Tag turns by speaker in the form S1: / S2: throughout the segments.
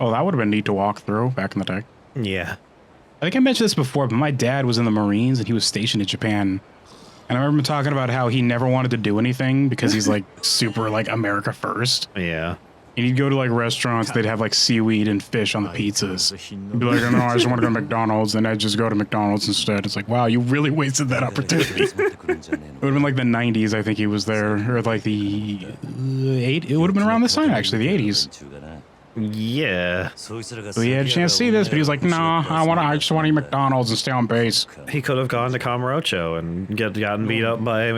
S1: Oh, that would have been neat to walk through back in the day.
S2: Yeah.
S1: I think I mentioned this before, but my dad was in the Marines and he was stationed in Japan. And I remember him talking about how he never wanted to do anything because he's like super like America first.
S2: Yeah.
S1: And he'd go to like restaurants, they'd have like seavid and fish on the pizzas. He'd be like, oh, no, I just want to go to McDonald's. And I'd just go to McDonald's instead. It's like, wow, you really wasted that opportunity. It would have been like the 90s, I think he was there. Or like the 8. It would have been around this time, actually, the 80s.
S2: Yeah.
S1: So he had a chance to see this, but he was like, nah, I just want to eat McDonald's and stay on base.
S2: He could have gone to Kamurocho and gotten beat up by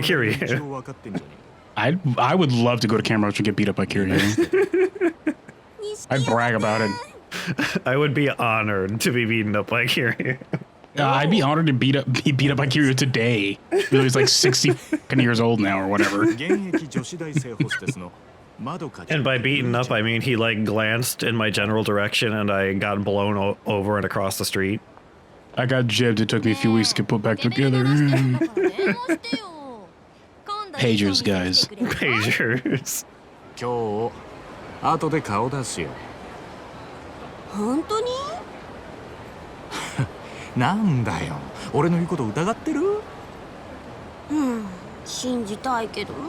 S2: Kiryu.
S1: I would love to go to Kamurocho and get beat up by Kiryu. I'd brag about it.
S2: I would be honored to be beaten up by Kiryu.
S1: I'd be honored to be beat up by Kiryu today. He's like 60 years old now or whatever.
S2: And by beaten up, I mean he like glanced in my general direction and I got blown over and across the street.
S1: I got jibbed. It took me a few weeks to get put back together. Pagers, guys.
S2: Pagers.
S3: 今日後で顔出すよ。
S4: 本当に？
S3: なんだよ。俺の言うこと疑ってる？
S4: 信じたいけどな。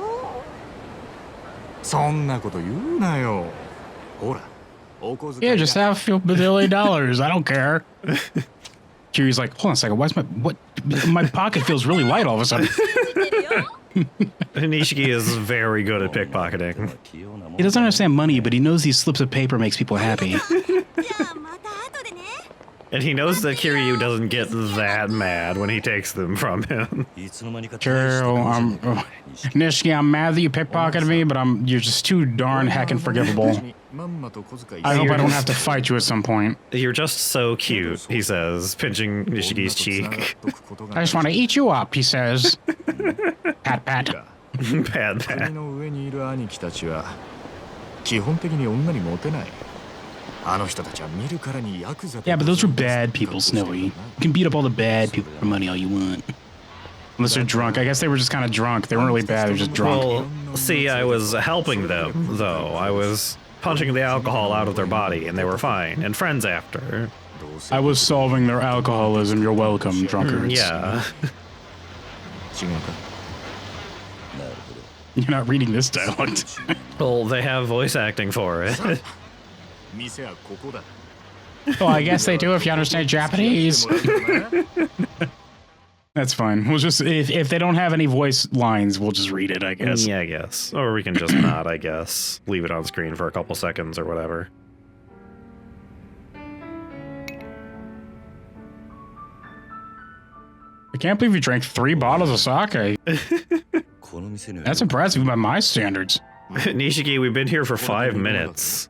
S3: そんなこと言うなよ。ほら。
S1: Yeah, just have a few $1 billion. I don't care. Kiryu's like, hold on a second. My pocket feels really light all of a sudden.
S2: Nishiki is very good at pickpocketing.
S1: He doesn't understand money, but he knows these slips of paper makes people happy.
S2: And he knows that Kiryu doesn't get that mad when he takes them from him.
S1: Sure, Nishiki, I'm mad that you pickpocketed me, but you're just too darn heckin' forgivable. I hope I don't have to fight you at some point.
S2: You're just so cute, he says, pinching Nishiki's cheek.
S1: I just want to eat you up, he says. Pat, pat.
S2: Pat, pat.
S1: Yeah, but those are bad people, Snowy. You can beat up all the bad people for money all you want. Unless they're drunk. I guess they were just kind of drunk. They weren't really bad, they were just drunk.
S2: Well, see, I was helping them, though. I was punching the alcohol out of their body, and they were fine, and friends after.
S1: I was solving their alcoholism. You're welcome, drunkards.
S2: Yeah.
S1: You're not reading this dialogue.
S2: Well, they have voice acting for it.
S1: Well, I guess they do if you understand Japanese. That's fine. We'll just, if they don't have any voice lines, we'll just read it, I guess.
S2: Yeah, I guess. Or we can just not, I guess. Leave it on screen for a couple seconds or whatever.
S1: I can't believe you drank 3 bottles of sake. That's impressive by my standards.
S2: Nishiki, we've been here for 5 minutes.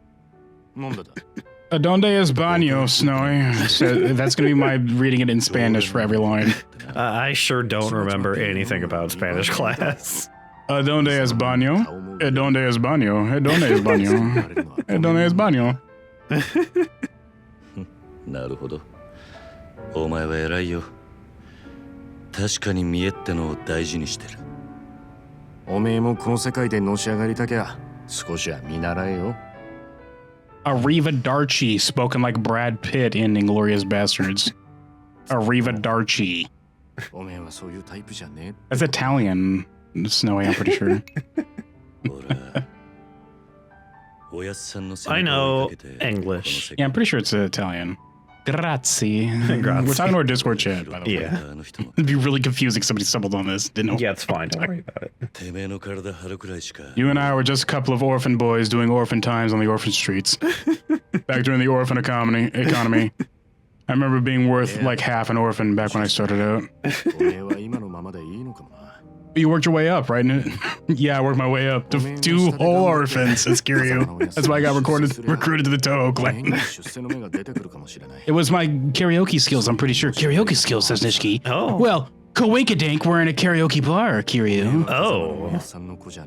S1: Donde es baño, Snowy? So that's going to be my reading it in Spanish for every line.
S2: I sure don't remember anything about Spanish class.
S1: Donde es baño? Donde es baño? Donde es baño? Donde es baño?
S5: なるほど。お前は偉いよ。確かに見栄ってのを大事にしてる。
S3: おめえもこの世界でのし上がりたきゃ少しは見習えよ。
S1: Arrivederci, spoken like Brad Pitt in Inglourious Bastards. Arrivederci. That's Italian, Snowy, I'm pretty sure.
S2: I know English.
S1: Yeah, I'm pretty sure it's Italian. Grazie. We're talking to our Discord chat, by the way.
S2: Yeah.
S1: It'd be really confusing if somebody stumbled on this. Didn't know.
S2: Yeah, it's fine. Don't worry about it.
S1: You and I were just a couple of orphan boys doing orphan times on the orphan streets. Back during the orphan economy. I remember being worth like half an orphan back when I started out. You worked your way up, right? Yeah, I worked my way up to 2 whole orphans, says Kiryu. That's why I got recruited to the Toho clan. It was my karaoke skills, I'm pretty sure. Karaoke skills, says Nishiki.
S2: Oh.
S1: Well, Kowinkadink, we're in a karaoke bar, Kiryu.
S2: Oh.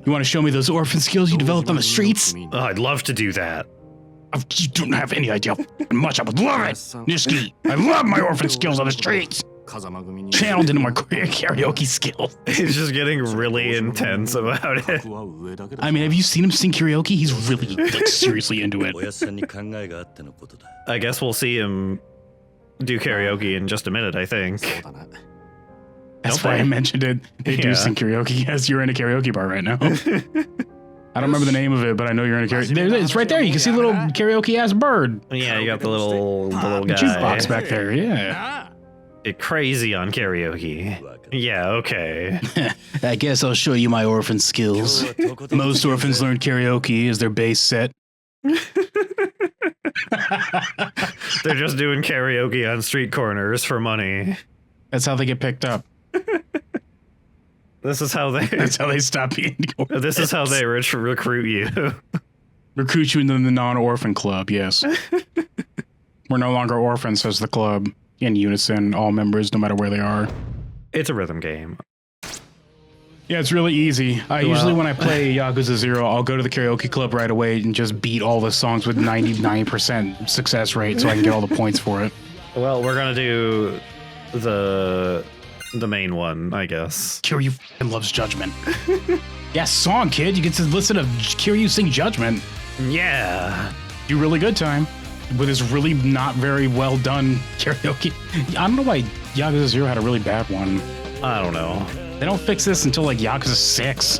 S1: You want to show me those orphan skills you developed on the streets?
S2: Oh, I'd love to do that.
S1: You don't have any idea how much I would love it, Nishiki. I love my orphan skills on the streets. channeled into my karaoke skills.
S2: He's just getting really intense about it.
S1: I mean, have you seen him sing karaoke? He's really, like, seriously into it.
S5: おやっさんに考えがあってのことだ。
S2: I guess we'll see him do karaoke in just a minute, I think.
S1: That's why I mentioned it. They do sing karaoke. Yes, you're in a karaoke bar right now. I don't remember the name of it, but I know you're in a karaoke. There, it's right there. You can see the little karaoke ass bird.
S2: Yeah, you got the little guy.
S1: Jukebox back there. Yeah.
S2: Get crazy on karaoke. Yeah, okay.
S1: I guess I'll show you my orphan skills. Most orphans learn karaoke as their base set.
S2: They're just doing karaoke on street corners for money.
S1: That's how they get picked up.
S2: This is how they.
S1: That's how they stop being. Orphans.
S2: This is how they recruit you.
S1: Recruit you into the non-orphan club. Yes. We're no longer orphans, says the club. In unison, all members, no matter where they are.
S2: It's a rhythm game.
S1: Yeah, it's really easy. Usually when I play Yakuza 0, I'll go to the karaoke club right away and just beat all the songs with 99% success rate so I can get all the points for it.
S2: Well, we're gonna do the main one, I guess.
S1: Kiryu f***ing loves Judgment. Yeah, song, kid. You get to listen to Kiryu sing Judgment.
S2: Yeah.
S1: Do really good time with this really not very well done karaoke. I don't know why Yakuza 0 had a really bad one.
S2: I don't know.
S1: They don't fix this until like Yakuza 6.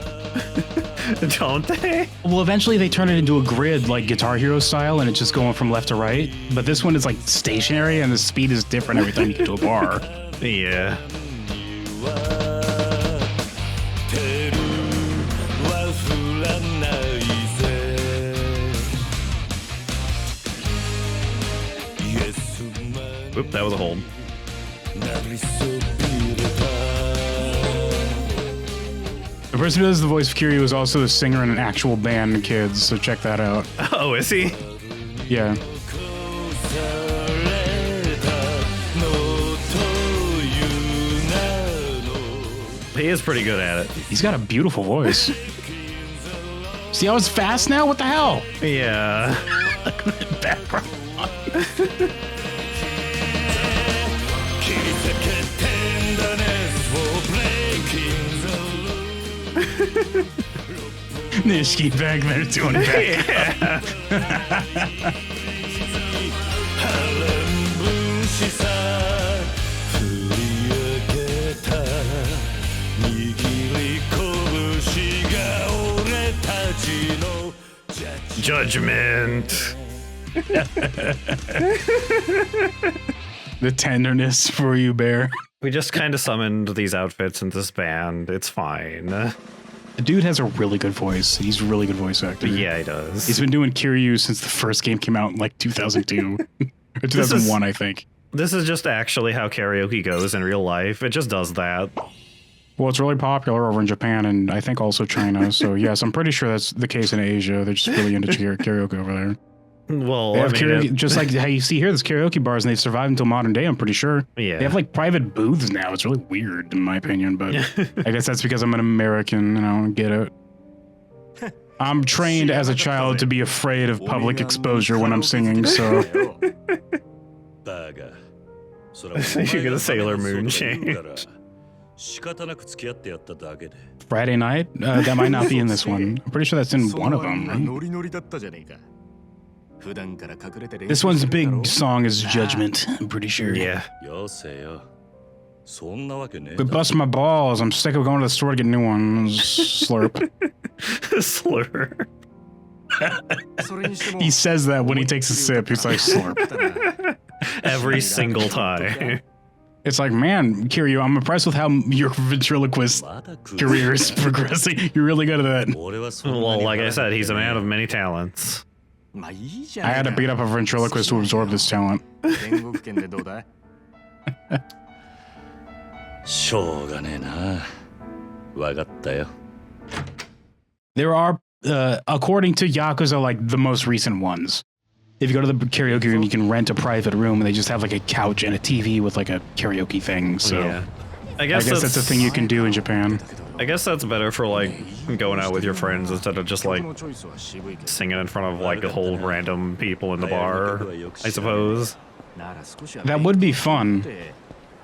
S2: Don't they?
S1: Well, eventually they turn it into a grid like Guitar Hero style and it's just going from left to right. But this one is like stationary and the speed is different every time you get to a bar.
S2: Yeah. Oop, that was a hold.
S1: The person who does the voice of Kiryu is also the singer in an actual band, kids, so check that out.
S2: Oh, is he?
S1: Yeah.
S2: He is pretty good at it.
S1: He's got a beautiful voice. See how it's fast now? What the hell?
S2: Yeah.
S1: Background. Nishiki back there doing back.
S2: Judgment.
S1: The tenderness for you, Bear.
S2: We just kind of summoned these outfits in this band. It's fine.
S1: The dude has a really good voice. He's a really good voice actor.
S2: Yeah, he does.
S1: He's been doing Kiryu since the first game came out in like 2002. Or 2001, I think.
S2: This is just actually how karaoke goes in real life. It just does that.
S1: Well, it's really popular over in Japan and I think also China. So yes, I'm pretty sure that's the case in Asia. They're just really into karaoke over there.
S2: Well,
S1: They have
S2: I mean,
S1: karaoke, just like how you see here, there's karaoke bars and they've survived until modern day, I'm pretty sure.
S2: Yeah.
S1: They have like private booths now. It's really weird in my opinion, but I guess that's because I'm an American and I don't get it. I'm trained as a child to be afraid of public exposure when I'm singing, so.
S2: You get a Sailor Moon change.
S1: Friday night? That might not be in this one. I'm pretty sure that's in one of them, right? This one's big song is Judgment, I'm pretty sure.
S2: Yeah.
S1: But bust my balls. I'm sick of going to the store to get new ones. Slurp.
S2: Slurp.
S1: He says that when he takes a sip. He's like, slurp.
S2: Every single time.
S1: It's like, man, Kiryu, I'm impressed with how your ventriloquist career is progressing. You're really good at that.
S2: Well, like I said, he's a man of many talents.
S1: I had to beat up a ventriloquist to absorb this talent. There are, according to Yakuza, like the most recent ones. If you go to the karaoke room, you can rent a private room and they just have like a couch and a TV with like a karaoke thing. So
S2: yeah.
S1: I guess that's a thing you can do in Japan.
S2: I guess that's better for like going out with your friends instead of just like singing in front of like a whole random people in the bar, I suppose.
S1: That would be fun.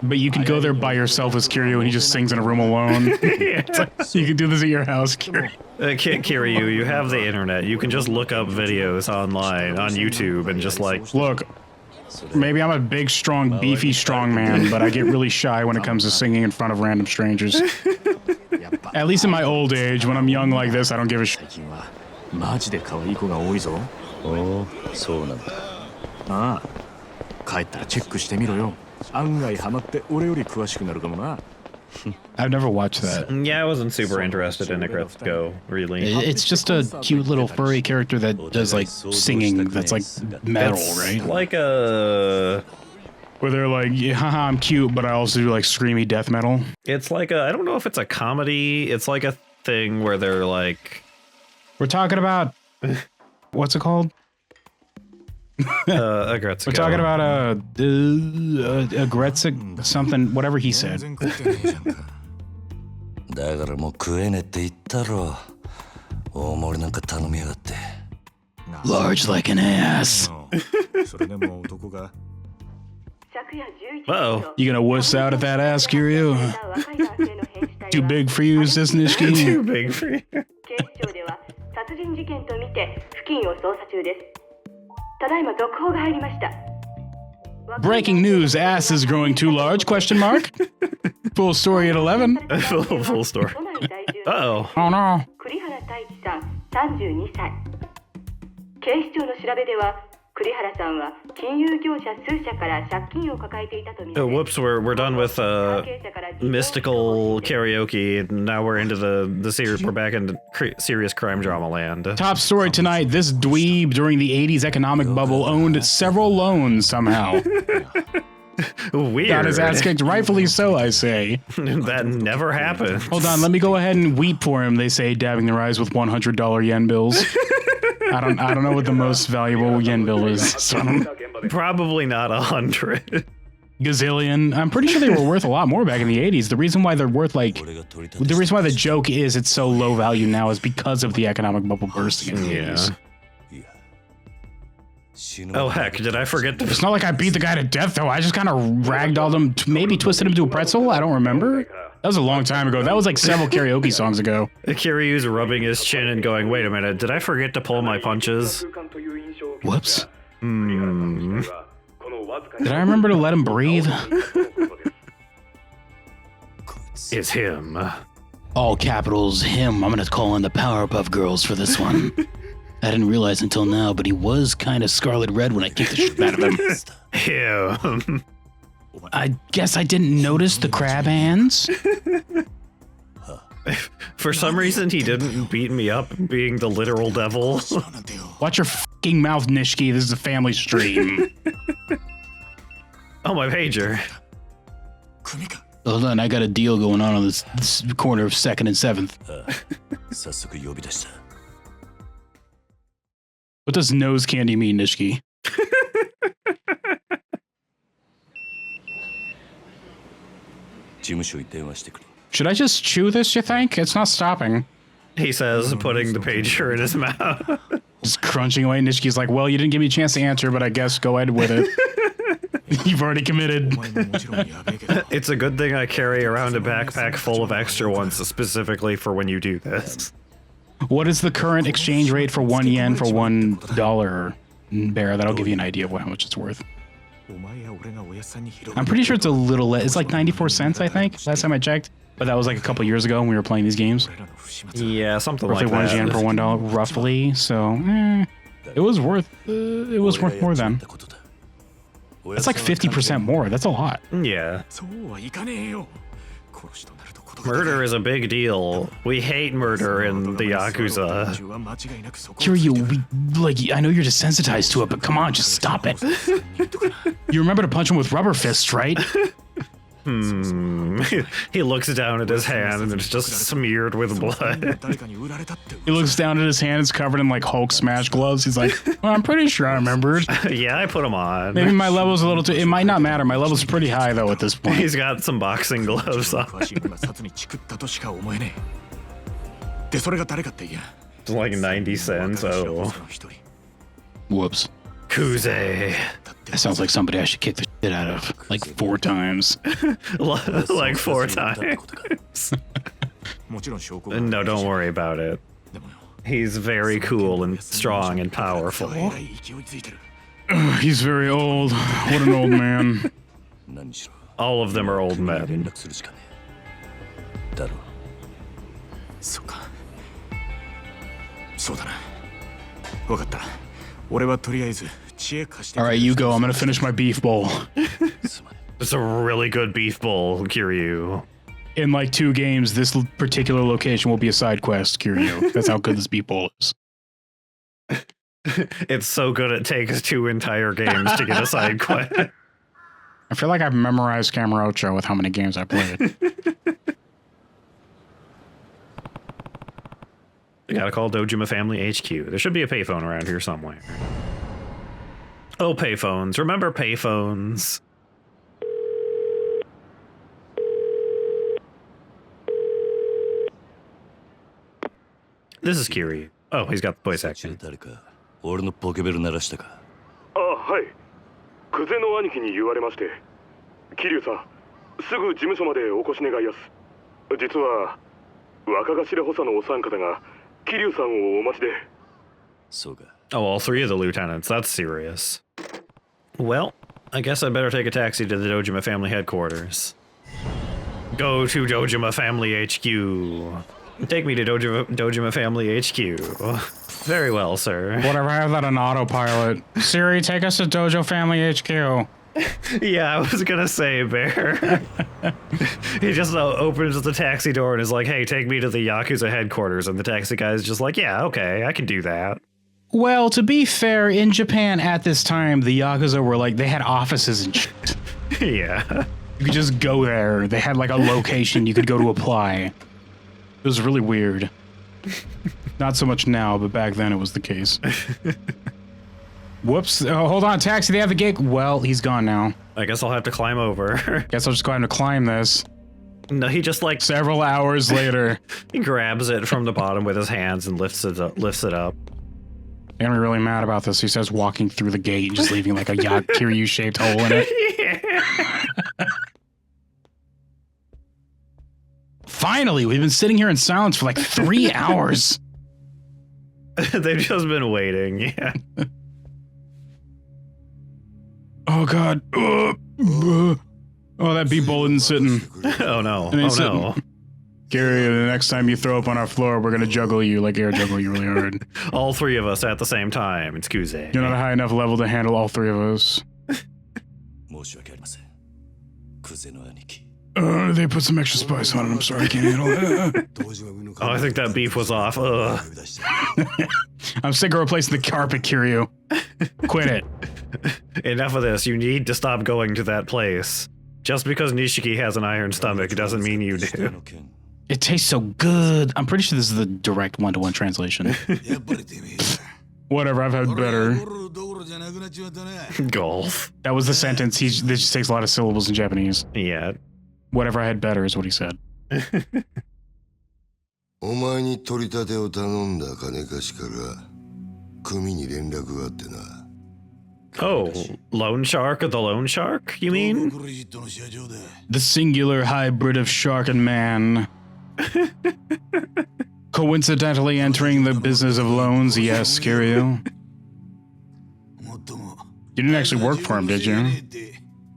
S1: But you can go there by yourself as Kiryu and he just sings in a room alone. It's like, you can do this at your house, Kiryu.
S2: Kiryu, you have the internet. You can just look up videos online on YouTube and just like...
S1: Look, maybe I'm a big, strong, beefy, strong man, but I get really shy when it comes to singing in front of random strangers. At least in my old age, when I'm young like this, I don't give a shit.
S3: マジで可愛い子が多いぞ。
S5: おお、そうなんだ。
S3: ああ、帰ったらチェックしてみろよ。案外ハマって俺より詳しくなるかもな。
S1: I've never watched that.
S2: Yeah, I wasn't super interested in Go, really.
S1: It's just a cute little furry character that does like singing that's like metal, right?
S2: Like a...
S1: Where they're like, yeah, haha, I'm cute, but I also do like screamy death metal.
S2: It's like a... I don't know if it's a comedy. It's like a thing where they're like...
S1: We're talking about... What's it called?
S2: Agretsuko.
S1: We're talking about Agretsuko something, whatever he said.
S5: だからもう食えねえって言ったろ。大盛りなんか頼みやがって。
S1: Large like an ass.
S3: それでも男が。
S2: Uh-oh.
S1: You gonna wuss out at that ass, Kiryu? Too big for you, sis Nishiki?
S2: Too big for you.
S6: 殺人事件とみて付近を捜査中です。ただいま続報が入りました。
S1: Breaking news, ass is growing too large, question mark? Full story at 11.
S2: Full story. Uh-oh.
S1: Oh no.
S6: 栗原太一さん32歳。警視庁の調べでは栗原さんは金融業者数社から借金を抱えていたとみられ。
S2: Whoops, we're done with mystical karaoke. Now we're into the series. We're back into serious crime drama land.
S1: Top story tonight, this dweeb during the 80s economic bubble owned several loans somehow.
S2: Weird.
S1: Got his ass kicked, rightfully so, I say.
S2: That never happened.
S1: Hold on, let me go ahead and weep for him, they say, dabbing their eyes with $100 yen bills. I don't know what the most valuable yen bill is. So
S2: Probably not 100.
S1: Gazillion. I'm pretty sure they were worth a lot more back in the 80s. The reason why they're worth the reason why the joke is it's so low value now is because of the economic bubble bursting in the 80s.
S2: Oh heck, did I forget to...
S1: It's not like I beat the guy to death though. I just kind of ragdolled him, maybe twisted him to a pretzel. I don't remember. That was a long time ago. That was like several karaoke songs ago.
S2: Kiryu's rubbing his chin and going, wait a minute, did I forget to pull my punches?
S1: Whoops. Did I remember to let him breathe?
S2: It's him.
S1: All capitals, him. I'm gonna call in the Powerpuff Girls for this one. I didn't realize until now, but he was kind of scarlet red when I kicked the shit out of him.
S2: Him.
S1: I guess I didn't notice the crab hands.
S2: For some reason, he didn't beat me up being the literal devil.
S1: Watch your fucking mouth, Nishiki. This is a family stream.
S2: Oh, my pager.
S1: Hold on, I got a deal going on this corner of 2nd and 7th.
S3: 早速呼び出した。
S1: What does nose candy mean, Nishiki? Should I just chew this, you think? It's not stopping.
S2: He says, putting the pager in his mouth.
S1: Just crunching away. Nishiki's like, well, you didn't give me a chance to answer, but I guess go ahead with it. You've already committed.
S2: It's a good thing I carry around a backpack full of extra ones specifically for when you do this.
S1: What is the current exchange rate for 1 yen for $1? Bear, that'll give you an idea of how much it's worth. I'm pretty sure it's a little less. It's like 94 cents, I think, last time I checked. But that was like a couple years ago when we were playing these games.
S2: Yeah, something
S1: roughly
S2: like that.
S1: 1 yen for $1, roughly. So, it was worth more then. That's like 50% more. That's a lot.
S2: Yeah. Murder is a big deal. We hate murder in the Yakuza.
S1: Kiryu, I know you're desensitized to it, but come on, just stop it. You remember to punch him with rubber fists, right?
S2: He looks down at his hand and it's just smeared with blood.
S1: He looks down at his hand, it's covered in like Hulk smash gloves. He's like, well, I'm pretty sure I remembered.
S2: Yeah, I put them on.
S1: Maybe my level's a little too, it might not matter. My level's pretty high though at this point.
S2: He's got some boxing gloves on. It's like 90 cents, oh.
S1: Whoops.
S2: Kuze.
S1: That sounds like somebody I should kick the Get out of like 4 times.
S2: Like 4 times.
S3: もちろん証拠が
S2: No, don't worry about it.
S3: でもよ
S2: He's very cool and strong and powerful.
S3: えらい勢いついてる
S1: He's very old. What an old man.
S5: 何しろ
S2: All of them are old
S5: 連
S2: men.
S5: 絡するしかねえだろ
S3: そっかそうだな分かった俺はとりあえず知恵貸して
S1: All right, you go. I'm gonna finish my beef bowl.
S5: すまね
S2: It's a really good beef bowl, Kiryu.
S1: In like 2 games, this particular location will be a side quest, Kiryu. That's how good this beef bowl is.
S2: It's so good it takes 2 entire games to get a side quest.
S1: I feel like I've memorized Kamurocho with how many games I played.
S2: You gotta call Dojima Family HQ. There should be a payphone around here somewhere. Oh, payphones. Remember payphones. This is Kiryu. Oh, he's got the voice
S5: え
S2: acting.
S5: 誰か俺のポケベル鳴らしたか
S7: あ、はい。久世の兄貴に言われまして。桐生さん、すぐ事務所までお越し願いやす。実は若頭補佐のお三方が桐生さんをお待ちで。
S5: そうか
S2: Oh, all 3 of the lieutenants. That's serious. Well, I guess I better take a taxi to the Dojima Family headquarters. Go to Dojima Family HQ. Take me to Dojima Family HQ. Very well, sir.
S1: Whatever, I have that on autopilot. Siri, take us to Dojo Family HQ.
S2: Yeah, I was gonna say, Bear. He just opens the taxi door and is like, hey, take me to the Yakuza headquarters. And the taxi guy's just like, yeah, okay, I can do that.
S1: Well, to be fair, in Japan at this time, the Yakuza were like, they had offices and shit.
S2: Yeah.
S1: You could just go there. They had like a location you could go to apply. It was really weird. Not so much now, but back then it was the case. Whoops. Oh, hold on, taxi, they have the gate. Well, he's gone now.
S2: I guess I'll have to climb over.
S1: Guess I'll just go ahead and climb this.
S2: No, he just like
S1: Several hours later.
S2: he grabs it from the bottom with his hands and lifts it up.
S1: They're gonna be really mad about this. He says walking through the gate, just leaving like a Kiryu-shaped hole in it. Finally, we've been sitting here in silence for like 3 hours.
S2: They've just been waiting. Yeah.
S1: Oh God. Oh, that beep bowl isn't sitting.
S2: Oh no.
S1: And
S2: Oh
S1: he's
S2: no.
S1: Gary, the next time you throw up on our floor, we're gonna juggle you, like air juggle you really hard.
S2: All 3 of us at the same time. It's Kuze.
S1: You're not a high enough level to handle all 3 of us.
S5: 申し訳ありません久世の兄貴
S1: They put some extra spice on it. I'm sorry, I can't handle it.
S2: Oh, I think that beef was off. Ugh.
S1: I'm sick of replacing the carpet, Kiryu. Quit it.
S2: Enough of this. You need to stop going to that place. Just because Nishiki has an iron stomach doesn't mean you do.
S1: It tastes so good. I'm pretty sure this is the direct one-to-one translation. Whatever, I've had better.
S2: Golf.
S1: That was the sentence. This just takes a lot of syllables in Japanese.
S2: Yeah.
S1: Whatever I had better is what he said.
S8: お前に取り立てを頼んだ金貸しから組に連絡があってな。
S2: Oh, Loan Shark of the Loan Shark, you mean?
S1: The singular hybrid of shark and man. Coincidentally entering the business of loans, yes, Kiryu. You didn't actually work for him, did you?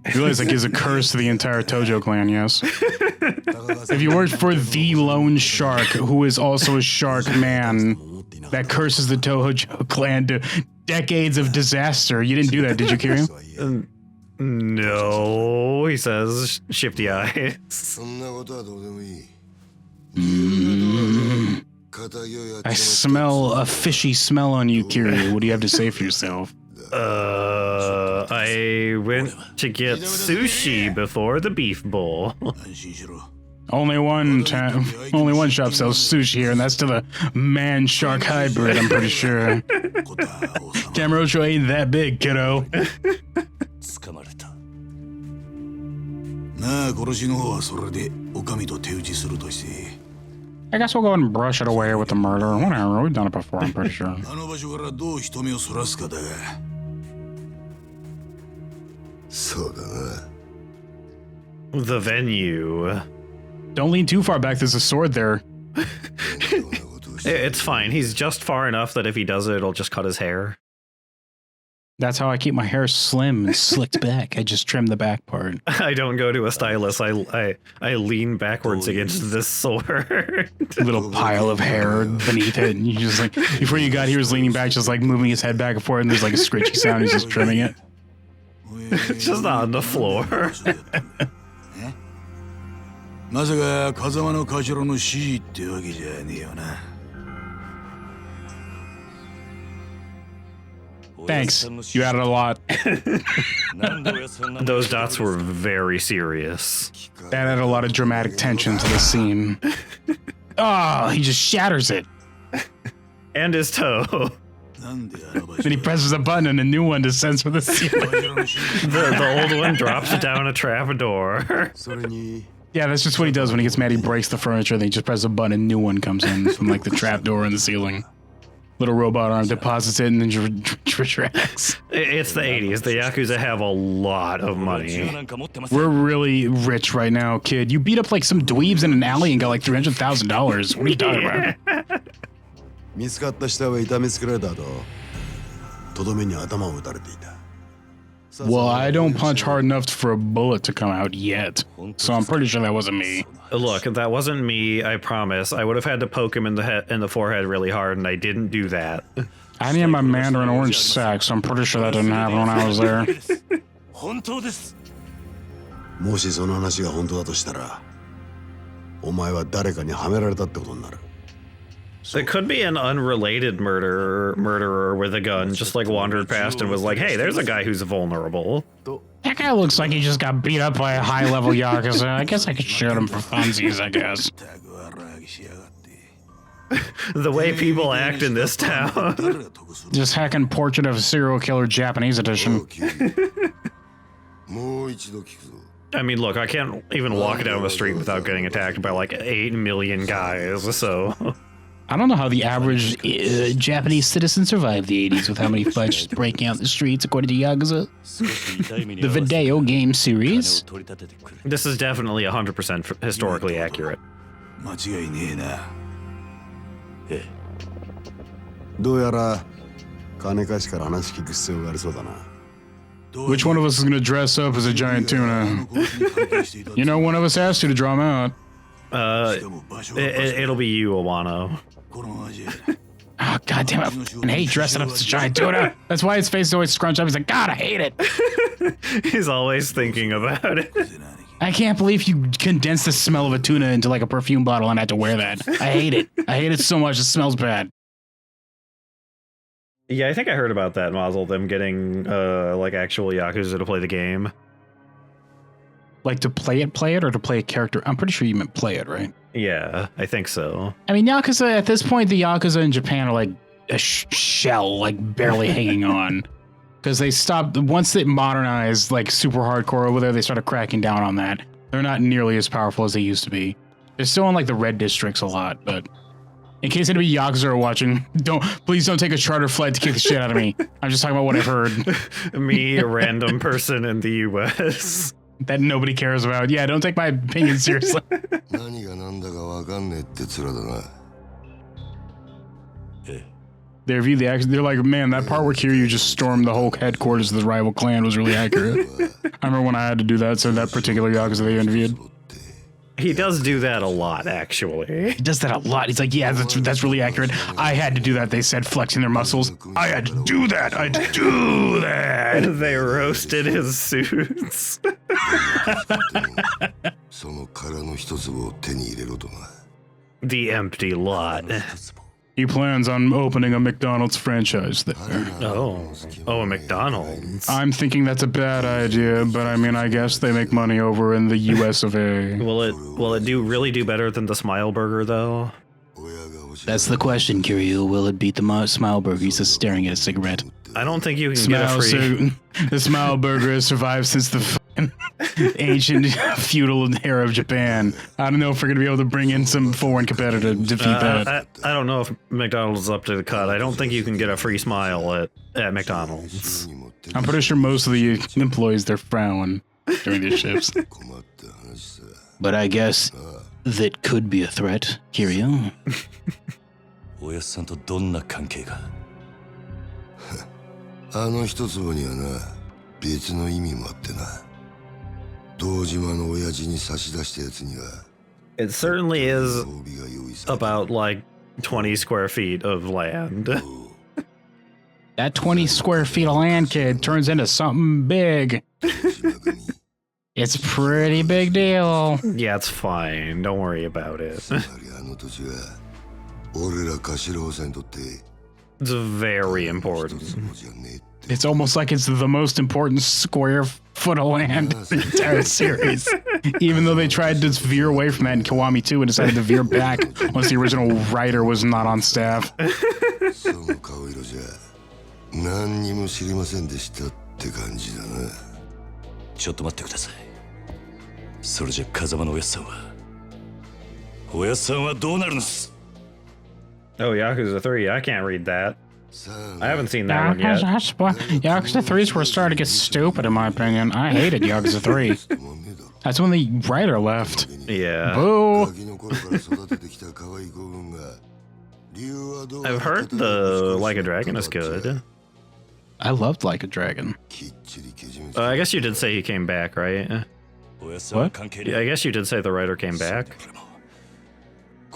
S1: You realize that gives a curse to the entire Tojo clan, yes? If you worked for the Lone Shark, who is also a shark man, that curses the Tojo clan to decades of disaster. You didn't do that, did you, Kiryu?
S2: No, he says, shifty eyes.
S8: そんなことはどうでもいい。仇をやっ
S1: I
S8: て
S1: smell a fishy smell on you, Kiryu. What do you have to say for yourself?
S2: I went to get sushi before the beef bowl.
S1: Only one shop sells sushi here, and that's to the man-shark hybrid, I'm pretty sure. Kamurocho ain't that big, kiddo.
S5: 掴まれた
S9: なあ殺しの方はそれでお上と手打ちするとして
S1: I guess we'll go ahead and brush it away with the murder. Whatever, we've done it before, I'm pretty sure.
S9: あの場所からどう人目をそらすかだが
S8: そうだな。
S2: The venue.
S1: Don't lean too far back. There's a sword there.
S2: It's fine. He's just far enough that if he does it, it'll just cut his hair.
S1: That's how I keep my hair slim and slicked back. I just trim the back part.
S2: I don't go to a stylist. I lean backwards against this sword.
S1: Little pile of hair beneath it. And you just like, before you got here, he was leaning back, just like moving his head back and forth, and there's like a scritchy sound. He's just trimming it.
S2: It's just on the floor.
S9: まさか風間の頭の指示ってわけじゃねえよな。
S1: Thanks. You added a lot.
S2: Those dots were very serious.
S1: That added a lot of dramatic tension to the scene. Oh, he just shatters it.
S2: And his toe.
S1: Then he presses a button and a new one descends from the ceiling.
S2: The old one drops down a trapdoor.
S1: Yeah, that's just what he does when he gets mad. He breaks the furniture, then he just presses a button and a new one comes in from like the trapdoor in the ceiling. Little robot arm deposits it and then retracts.
S2: It's the 80s. The Yakuza have a lot of money.
S1: We're really rich right now, kid. You beat up like some dweebs in an alley and got like $300,000. What are you talking about?
S8: 見つかった下は痛めつけられた後、とどめに頭を打たれていた。
S1: Well, I don't punch hard enough for a bullet to come out yet, so I'm pretty sure that wasn't me.
S2: Look, that wasn't me, I promise. I would have had to poke him in the forehead really hard, and I didn't do that.
S1: I need my Mandarin orange sack, so I'm pretty sure that didn't happen when I was there.
S8: もしその話が本当だとしたら、お前は誰かにはめられたってことになる。
S2: It could be an unrelated murderer with a gun, just like wandered past and was like, hey, there's a guy who's vulnerable.
S1: That guy looks like he just got beat up by a high-level Yakuza. I guess I could shoot him for funsies, I guess.
S2: The way people act in this town.
S1: Just hacking Portrait of a Serial Killer Japanese edition. I
S2: mean, look, I can't even walk down the street without getting attacked by like 8 million guys, so...
S1: I don't know how the average Japanese citizen survived the 80s with how many fights just breaking out the streets according to Yakuza. The video game series.
S2: This is definitely 100% historically accurate.
S9: 間違いねえな。
S8: ええ。どうやら金貸しから話聞く必要がありそうだな。
S1: Which one of us is going to dress up as a giant tuna? You know, one of us has to draw him out.
S2: It'll be you, Awano.
S1: Oh, God damn it. I hate dressing up as a giant tuna. That's why his face is always scrunched up. He's like, God, I hate it.
S2: He's always thinking about it.
S1: I can't believe you condensed the smell of a tuna into like a perfume bottle and had to wear that. I hate it. I hate it so much. It smells bad.
S2: Yeah, I think I heard about that, Mazel, them getting like actual Yakuza to play the game.
S1: Like to play it, or to play a character? I'm pretty sure you meant play it, right?
S2: Yeah, I think so.
S1: I mean, Yakuza, at this point, the Yakuza in Japan are like a shell, like barely hanging on. Because they stopped, once they modernized like super hardcore over there, they started cracking down on that. They're not nearly as powerful as they used to be. They're still in like the red districts a lot, but in case anybody Yakuza are watching, please don't take a charter flight to kick the shit out of me. I'm just talking about what I've heard.
S2: Me, a random person in the US.
S1: That nobody cares about. Yeah, don't take my opinion seriously. They review the action. They're like, man, that part where Kiryu just stormed the whole headquarters of the rival clan was really accurate. I remember when I had to do that, so that particular Yakuza they interviewed.
S2: He does do that a lot, actually.
S1: He does that a lot. He's like, yeah, that's really accurate. I had to do that, they said, flexing their muscles. I had to do that. I had to do that.
S2: They roasted his suits. The empty lot.
S1: He plans on opening a McDonald's franchise there.
S2: Oh, a McDonald's.
S1: I'm thinking that's a bad idea, but I mean, I guess they make money over in the US of A.
S2: Will it really do better than the Smile Burger, though?
S1: That's the question, Kiryu. Will it beat the Smile Burger? He's just staring at a cigarette.
S2: I don't think you can get a free...
S1: The Smile Burger has survived since the ancient feudal era of Japan. I don't know if we're going to be able to bring in some foreign competitor to defeat that.
S2: I don't know if McDonald's is up to the cut. I don't think you can get a free smile at McDonald's.
S1: I'm pretty sure most of the employees they're frown during these shifts. But I guess that could be a threat, Kiryu.
S5: おやっさんとどんな関係が
S8: あの一坪にはな、別の意味もあってな。堂島の親父に差し出したやつには。
S2: It certainly is about like 20 square feet of land.
S1: That 20 square feet of land, kid, turns into something big. It's a pretty big deal.
S2: Yeah, it's fine. Don't worry about it. It's very important.
S1: It's almost like it's the most important square foot of land in the entire series. Even though they tried to veer away from that in Kiwami 2 and decided to veer back once the original writer was not on staff.
S8: 何にも知りませんでしたって感じだな。
S5: ちょっと待ってください。それじゃ風間のおやっさんはどうなるんです？
S2: Oh, Yakuza 3. I can't read that. I haven't seen that one yet.
S1: Yakuza 3's were starting to get stupid, in my opinion. I hated Yakuza 3. That's when the writer left.
S2: Yeah.
S1: Boo!
S2: I've heard the Like a Dragon is good.
S1: I loved Like a Dragon.
S2: I guess you did say he came back, right?
S1: What?
S2: Yeah, I guess you did say the writer came back.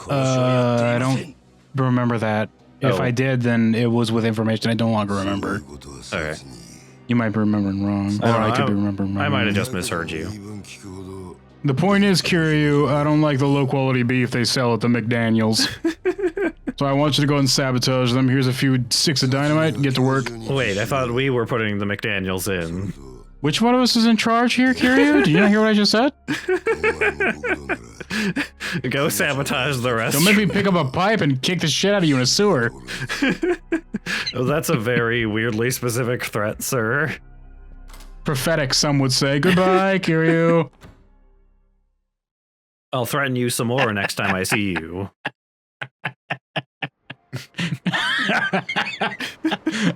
S1: I don't remember that. If I did, then it was with information I no longer remember.
S2: Okay.
S1: You might be remembering wrong, or I could be remembering wrong.
S2: I might have just misheard you.
S1: The point is, Kiryu, I don't like the low-quality beef they sell at the McDaniels. So I want you to go and sabotage them. Here's a few sticks of dynamite. Get to work.
S2: Wait, I thought we were putting the McDaniels in.
S1: Which one of us is in charge here, Kiryu? Did you not hear what I just said?
S2: Go sabotage the rest.
S1: Don't make me pick up a pipe and kick the shit out of you in a sewer.
S2: Well, that's a very weirdly specific threat, sir.
S1: Prophetic, some would say. Goodbye, Kiryu.
S2: I'll threaten you some more next time I see you.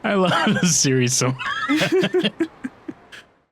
S1: I love this series so much.